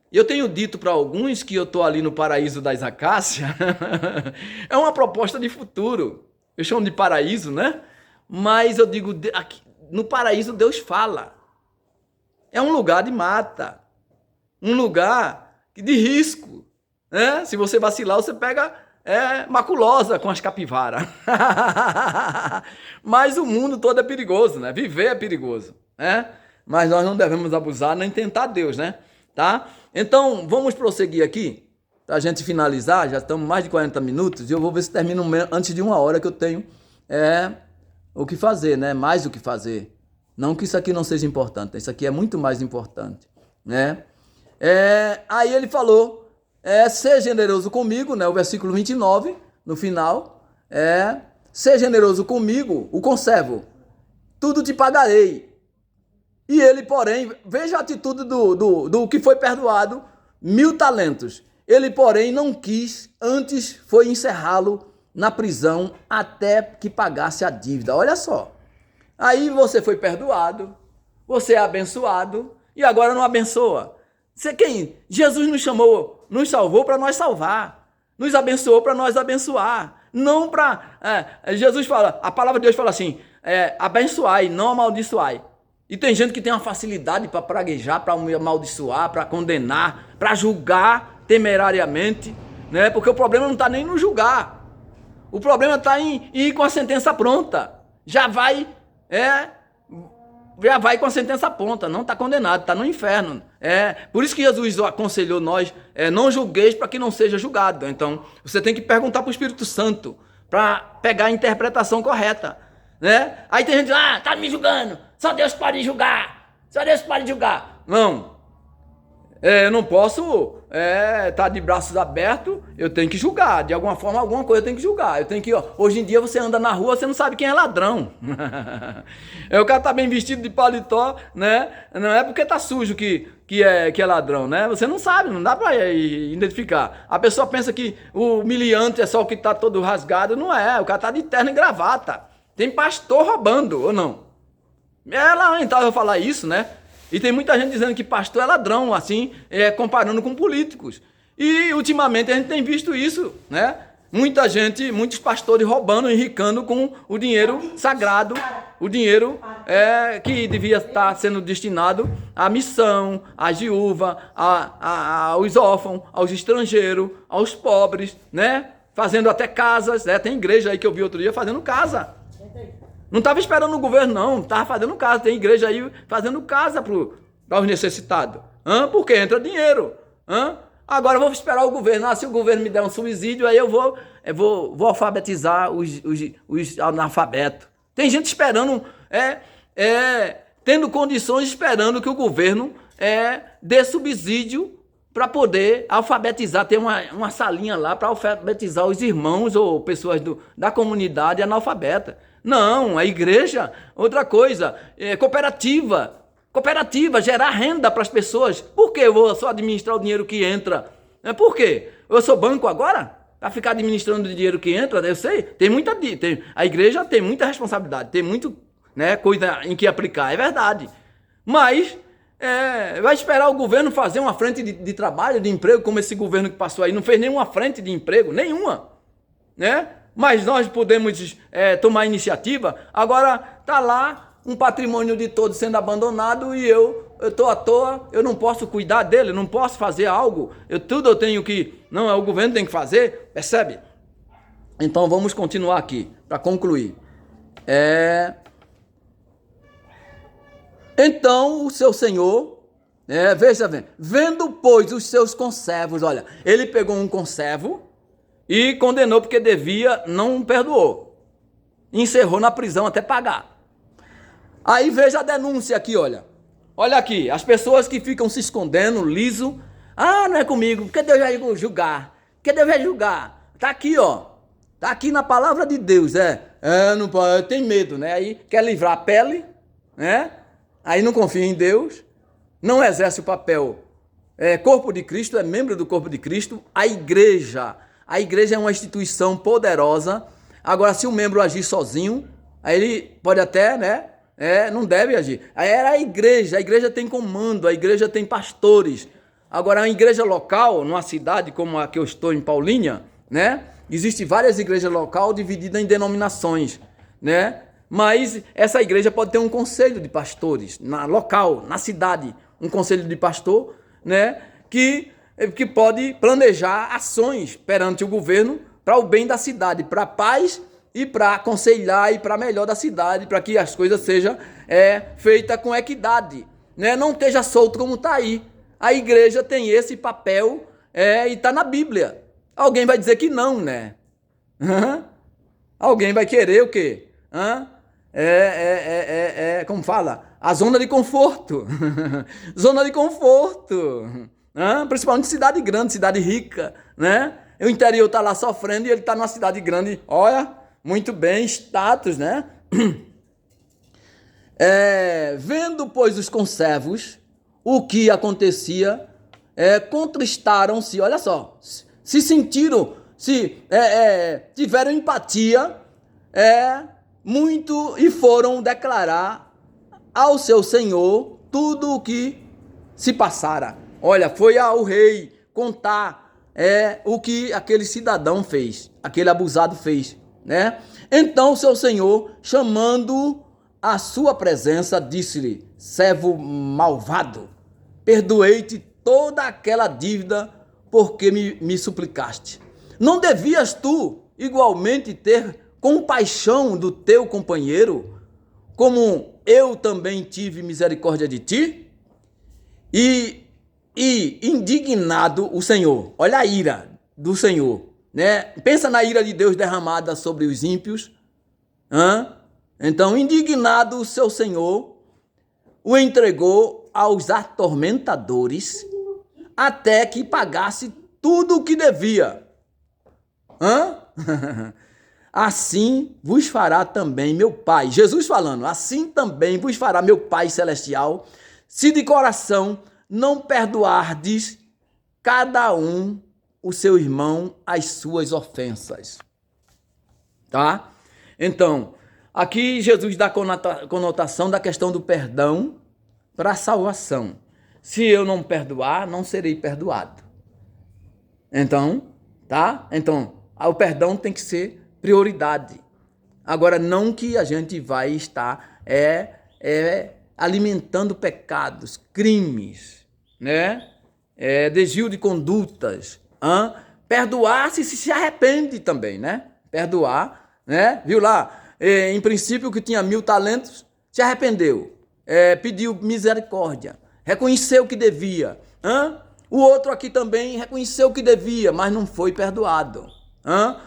Eu tenho dito para alguns que eu estou ali no paraíso das acácias, é uma proposta de futuro, eu chamo de paraíso, né? Mas eu digo, aqui, no paraíso Deus fala, é um lugar de mata, um lugar de risco, Se você vacilar, você pega maculosa com as capivaras. Mas o mundo todo é perigoso, né? Viver é perigoso, Mas nós não devemos abusar nem tentar Deus, Tá? Então, vamos prosseguir aqui, para a gente finalizar, já estamos mais de 40 minutos, e eu vou ver se termino antes de 1 hora, que eu tenho o que fazer, mais o que fazer. Não que isso aqui não seja importante, isso aqui é muito mais importante, Aí ele falou, ser generoso comigo, o versículo 29, no final, ser generoso comigo, o conservo, tudo te pagarei. E ele, porém, veja a atitude do que foi perdoado, 1000 talentos. Ele, porém, não quis, antes foi encerrá-lo na prisão até que pagasse a dívida. Olha só. Aí você foi perdoado, você é abençoado e agora não abençoa. Jesus nos chamou, nos salvou para nós salvar, nos abençoou para nós abençoar. Não para... Jesus fala, a palavra de Deus fala assim, abençoai, não amaldiçoai. E tem gente que tem uma facilidade para praguejar, para amaldiçoar, para condenar, para julgar temerariamente, Porque o problema não está nem no julgar. O problema está em ir com a sentença pronta. Já vai com a sentença pronta, não está condenado, está no inferno. Por isso que Jesus aconselhou nós, não julgueis para que não seja julgado. Então, você tem que perguntar para o Espírito Santo, para pegar a interpretação correta. Aí tem gente, tá me julgando, só Deus pode julgar, só Deus pode julgar. Não, eu não posso tá de braços abertos, eu tenho que julgar, de alguma forma, alguma coisa eu tenho que julgar. Eu tenho que, hoje em dia você anda na rua, você não sabe quem é ladrão. O cara tá bem vestido de paletó, Não é porque tá sujo que é ladrão, Você não sabe, não dá pra identificar. A pessoa pensa que o miliante é só o que tá todo rasgado, não é, o cara tá de terno e gravata. Tem pastor roubando, ou não? É lamentável falar isso, E tem muita gente dizendo que pastor é ladrão, assim, comparando com políticos. E ultimamente a gente tem visto isso, Muita gente, muitos pastores roubando, enricando com o dinheiro sagrado, o dinheiro que devia estar sendo destinado à missão, à viúva, aos órfãos, aos estrangeiros, aos pobres, né? Fazendo até casas, né? Tem igreja aí que eu vi outro dia fazendo casa. Não estava esperando o governo, não, estava fazendo casa. Tem igreja aí fazendo casa para os necessitados. Porque entra dinheiro. Agora eu vou esperar o governo. Se o governo me der um subsídio, aí eu vou alfabetizar os analfabetos. Tem gente esperando, tendo condições, esperando que o governo dê subsídio para poder alfabetizar. Tem uma salinha lá para alfabetizar os irmãos ou pessoas da comunidade analfabeta. Não, a igreja, outra coisa, cooperativa. Cooperativa, gerar renda para as pessoas. Por que eu vou só administrar o dinheiro que entra? Por quê? Eu sou banco agora? Para ficar administrando o dinheiro que entra? Eu sei, a igreja tem muita responsabilidade, tem muita coisa em que aplicar, é verdade. Mas vai esperar o governo fazer uma frente de trabalho, de emprego, como esse governo que passou aí, não fez nenhuma frente de emprego, nenhuma, né? Mas nós podemos tomar iniciativa. Agora está lá um patrimônio de todos sendo abandonado e eu estou à toa, eu não posso cuidar dele, não posso fazer algo, tudo eu tenho que, não, o governo tem que fazer, percebe? Então vamos continuar aqui, para concluir. Então o seu senhor, veja bem, vendo pois os seus conservos, olha, ele pegou um conservo e condenou porque devia, não perdoou, encerrou na prisão até pagar. Aí veja a denúncia aqui, olha aqui, as pessoas que ficam se escondendo, liso, não é comigo, porque Deus vai julgar, tá aqui, ó, tá aqui na palavra de Deus, não pode, tem medo, né, aí quer livrar a pele, né, aí não confia em Deus, não exerce o papel, corpo de Cristo, é membro do corpo de Cristo, a igreja é uma instituição poderosa. Agora se o membro agir sozinho, aí ele pode até, né, não deve agir. Aí era a igreja tem comando, a igreja tem pastores. Agora, a igreja local, numa cidade como a que eu estou em Paulínia, né? Existem várias igrejas locais divididas em denominações, né? Mas essa igreja pode ter um conselho de pastores, local, na cidade, um conselho de pastor, né? Que pode planejar ações perante o governo para o bem da cidade, para a paz e para aconselhar e para melhor da cidade, para que as coisas sejam feitas com equidade, né? Não esteja solto como está aí. A igreja tem esse papel e está na Bíblia. Alguém vai dizer que não, né? Alguém vai querer o quê? Como fala? A zona de conforto. Zona de conforto. Principalmente cidade grande, cidade rica, né? O interior está lá sofrendo e ele está numa cidade grande, olha, muito bem, status, né? Vendo, pois, os conservos, o que acontecia, contristaram-se, olha só, se sentiram, tiveram empatia, muito, e foram declarar ao seu senhor tudo o que se passara. Olha, foi ao rei contar o que aquele cidadão fez, aquele abusado fez, né? Então seu senhor, chamando a sua presença, disse-lhe: servo malvado, perdoei-te toda aquela dívida porque me suplicaste. Não devias tu igualmente ter compaixão do teu companheiro, como eu também tive misericórdia de ti? E indignado o Senhor, olha a ira do Senhor, né? Pensa na ira de Deus derramada sobre os ímpios. Então, indignado o seu Senhor, o entregou aos atormentadores até que pagasse tudo o que devia. Assim vos fará também meu Pai, Jesus falando, assim também vos fará meu Pai celestial, se de coração não perdoardes cada um o seu irmão as suas ofensas. Tá? Então, aqui Jesus dá conotação da questão do perdão para a salvação. Se eu não perdoar, não serei perdoado. Então, tá? Então, O perdão tem que ser prioridade. Agora, não que a gente vai estar alimentando pecados, crimes, né? Desvio de condutas. Perdoar se arrepende também, né? Perdoar, né? Viu lá? Em princípio, que tinha 1000 talentos, se arrependeu. Pediu misericórdia. Reconheceu que devia. O outro aqui também reconheceu que devia, mas não foi perdoado.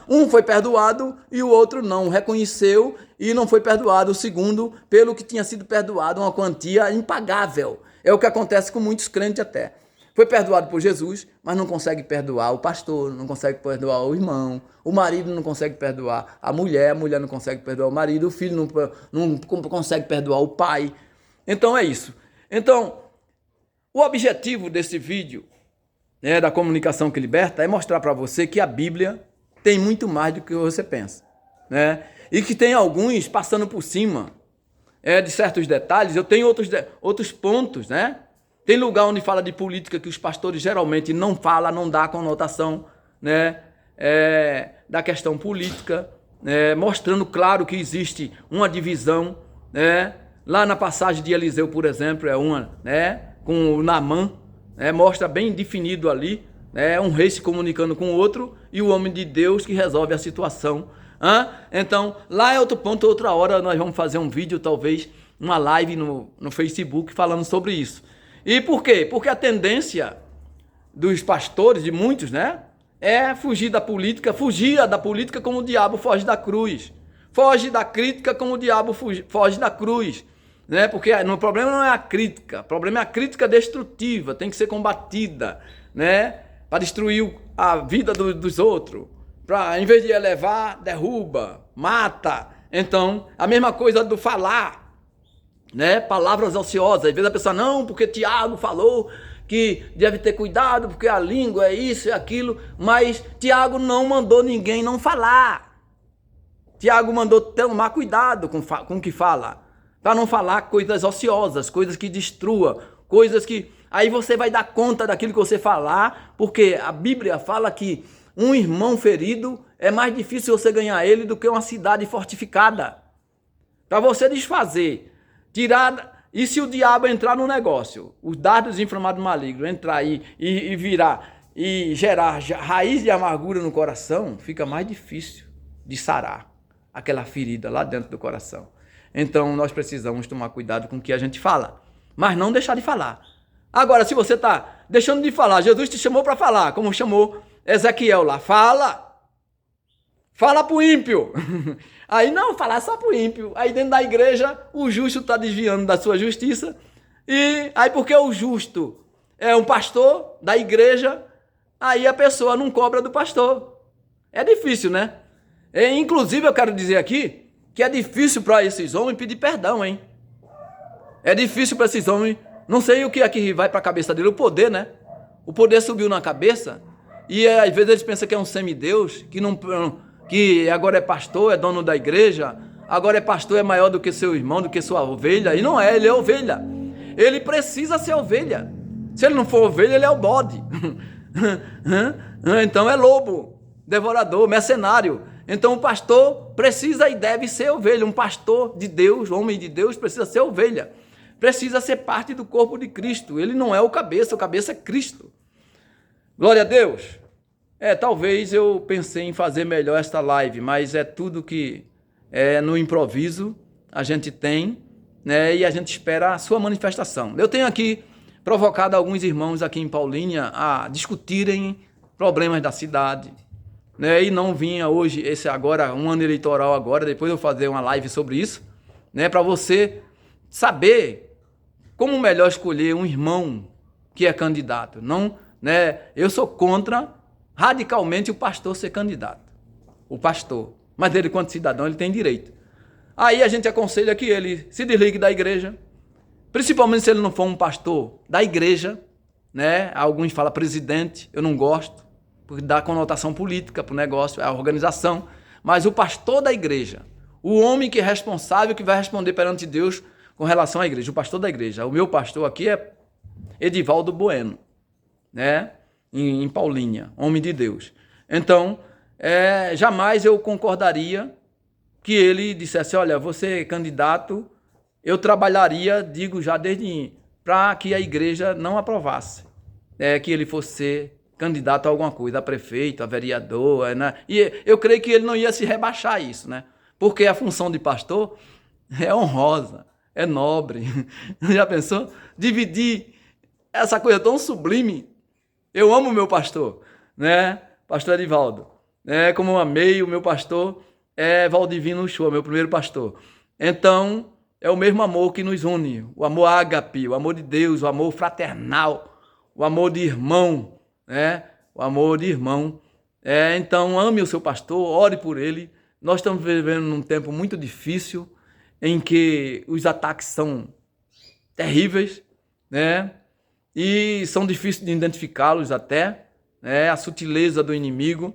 Um foi perdoado e o outro não. Reconheceu e não foi perdoado. O segundo, pelo que tinha sido perdoado, uma quantia impagável. É o que acontece com muitos crentes até. Foi perdoado por Jesus, mas não consegue perdoar o pastor, não consegue perdoar o irmão, o marido não consegue perdoar a mulher não consegue perdoar o marido, o filho não consegue perdoar o pai. Então é isso. Então, o objetivo desse vídeo, né, da Comunicação que Liberta, é mostrar para você que a Bíblia tem muito mais do que você pensa, né? E que tem alguns passando por cima de certos detalhes. Eu tenho outros pontos, né? Tem lugar onde fala de política que os pastores geralmente não falam, não dá conotação, né? Da questão política, mostrando claro que existe uma divisão, né? Lá na passagem de Eliseu, por exemplo, né? Com o Naamã, mostra bem definido ali, um rei se comunicando com o outro e o homem de Deus que resolve a situação. Então, lá é outro ponto, outra hora nós vamos fazer um vídeo, talvez uma live no Facebook falando sobre isso. E por quê? Porque a tendência dos pastores, de muitos, né, é fugir da política como o diabo foge da cruz. Foge da crítica como o diabo foge da cruz. Né? Porque o problema não é a crítica, o problema é a crítica destrutiva, tem que ser combatida, né? Para destruir a vida dos outros. Em vez de elevar, derruba, mata. Então, a mesma coisa do falar, né? Palavras ociosas. Às vezes a pessoa, não, porque Tiago falou que deve ter cuidado, porque a língua é isso e aquilo, mas Tiago não mandou ninguém não falar. Tiago mandou tomar cuidado com o que fala, para não falar coisas ociosas, coisas que destrua, coisas que... Aí você vai dar conta daquilo que você falar, porque a Bíblia fala que um irmão ferido é mais difícil você ganhar ele do que uma cidade fortificada. Para você desfazer, tirar... E se o diabo entrar no negócio, os dardos inflamados malignos entrar e virar e gerar raiz de amargura no coração, fica mais difícil de sarar aquela ferida lá dentro do coração. Então nós precisamos tomar cuidado com o que a gente fala, mas não deixar de falar. Agora, se você está deixando de falar, Jesus te chamou para falar, como chamou Ezequiel lá, fala para o ímpio. Aí não, falar só para o ímpio. Aí dentro da igreja, o justo está desviando da sua justiça. E aí porque o justo é um pastor da igreja, aí a pessoa não cobra do pastor. É difícil, né? Inclusive eu quero dizer aqui que é difícil para esses homens pedir perdão, hein? É difícil para esses homens, não sei o que é que vai para a cabeça dele, o poder, né? O poder subiu na cabeça e às vezes eles pensam que é um semideus, que agora é pastor, é dono da igreja, agora é pastor, é maior do que seu irmão, do que sua ovelha, e não é, ele é ovelha. Ele precisa ser ovelha. Se ele não for ovelha, ele é o bode. Então é lobo, devorador, mercenário. Então o pastor precisa e deve ser ovelha. Um pastor de Deus, homem de Deus, precisa ser ovelha. Precisa ser parte do corpo de Cristo. Ele não é o cabeça é Cristo. Glória a Deus. Talvez eu pensei em fazer melhor esta live, mas é tudo que no improviso a gente tem, né? E a gente espera a sua manifestação. Eu tenho aqui provocado alguns irmãos aqui em Paulínia a discutirem problemas da cidade, né? E não vinha hoje, esse agora, um ano eleitoral agora, depois eu vou fazer uma live sobre isso, né? Para você saber como melhor escolher um irmão que é candidato. Não, né? Eu sou contra radicalmente o pastor ser candidato. O pastor. Mas ele, quanto cidadão, ele tem direito. Aí a gente aconselha que ele se desligue da igreja, principalmente se ele não for um pastor da igreja, né? Alguns falam presidente, eu não gosto, porque dá conotação política para o negócio, é a organização. Mas o pastor da igreja, o homem que é responsável, que vai responder perante Deus com relação à igreja, o pastor da igreja. O meu pastor aqui é Edivaldo Bueno, né? Em Paulínia, homem de Deus. Então, jamais eu concordaria que ele dissesse, olha, você é candidato, eu trabalharia, digo já desde, para que a igreja não aprovasse, que ele fosse ser candidato a alguma coisa, a prefeito, a vereador, né? E eu creio que ele não ia se rebaixar a isso, né? Porque a função de pastor é honrosa, é nobre. Já pensou? Dividir essa coisa tão sublime. Eu amo o meu pastor, né? Pastor Edivaldo. Como eu amei o meu pastor, Valdivino Uchoa, meu primeiro pastor. Então, é o mesmo amor que nos une. O amor ágape, o amor de Deus, o amor fraternal, o amor de irmão, né? O amor de irmão. Então, ame o seu pastor, ore por ele. Nós estamos vivendo num tempo muito difícil, em que os ataques são terríveis, né? E são difíceis de identificá-los até, né? A sutileza do inimigo,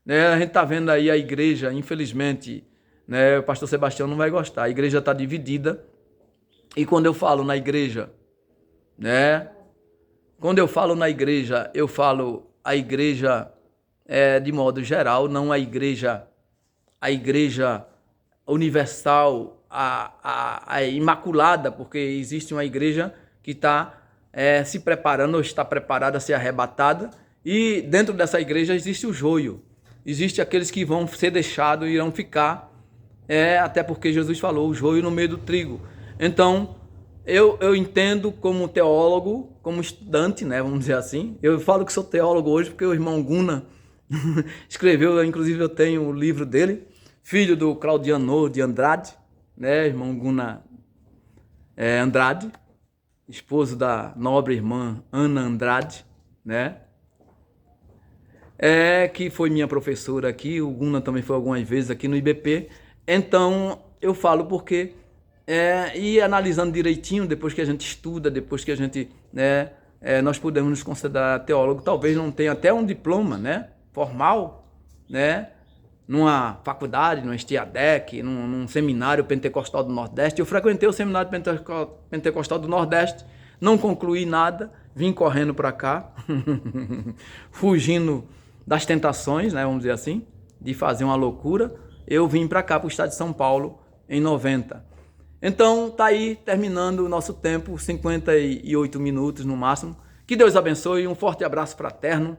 né? A gente está vendo aí a igreja, infelizmente, né? O pastor Sebastião não vai gostar. A igreja está dividida. E quando eu falo na igreja, né? Quando eu falo na igreja, eu falo a igreja de modo geral, não a igreja universal, a imaculada, porque existe uma igreja que está se preparando, ou está preparada a ser arrebatada, e dentro dessa igreja existe o joio, existe aqueles que vão ser deixados e irão ficar, até porque Jesus falou, o joio no meio do trigo. Então, eu entendo como teólogo, como estudante, né, vamos dizer assim. Eu falo que sou teólogo hoje porque o irmão Guna escreveu, inclusive eu tenho o livro dele, filho do Claudiano de Andrade, né, irmão Guna Andrade, esposo da nobre irmã Ana Andrade, né, que foi minha professora aqui. O Guna também foi algumas vezes aqui no IBP. Então, eu falo porque, e analisando direitinho, depois que a gente estuda, depois que a gente, né, nós podemos nos considerar teólogo, talvez não tenha até um diploma, né, formal, né, numa faculdade, numa STIADEC, num seminário pentecostal do Nordeste. Eu frequentei o seminário pentecostal do Nordeste, não concluí nada, vim correndo para cá, fugindo das tentações, né, vamos dizer assim, de fazer uma loucura. Eu vim para cá, para o estado de São Paulo, em 90. Então, tá aí, terminando o nosso tempo, 58 minutos no máximo. Que Deus abençoe, um forte abraço fraterno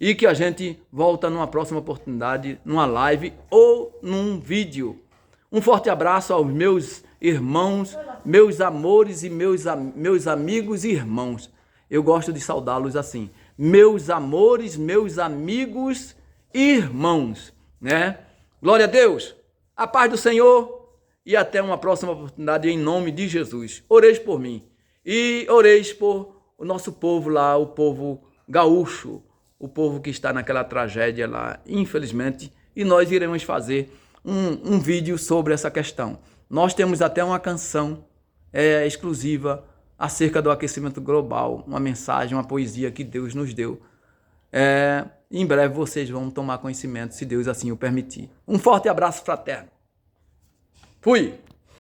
e que a gente volta numa próxima oportunidade, numa live ou num vídeo. Um forte abraço aos meus irmãos, meus amores e meus amigos e irmãos. Eu gosto de saudá-los assim. Meus amores, meus amigos e irmãos, né? Glória a Deus, a paz do Senhor e até uma próxima oportunidade em nome de Jesus. Oreis por mim e oreis por o nosso povo lá, o povo gaúcho, o povo que está naquela tragédia lá, infelizmente, e nós iremos fazer um vídeo sobre essa questão. Nós temos até uma canção exclusiva acerca do aquecimento global, uma mensagem, uma poesia que Deus nos deu. Em breve vocês vão tomar conhecimento, se Deus assim o permitir. Um forte abraço fraterno. Fui!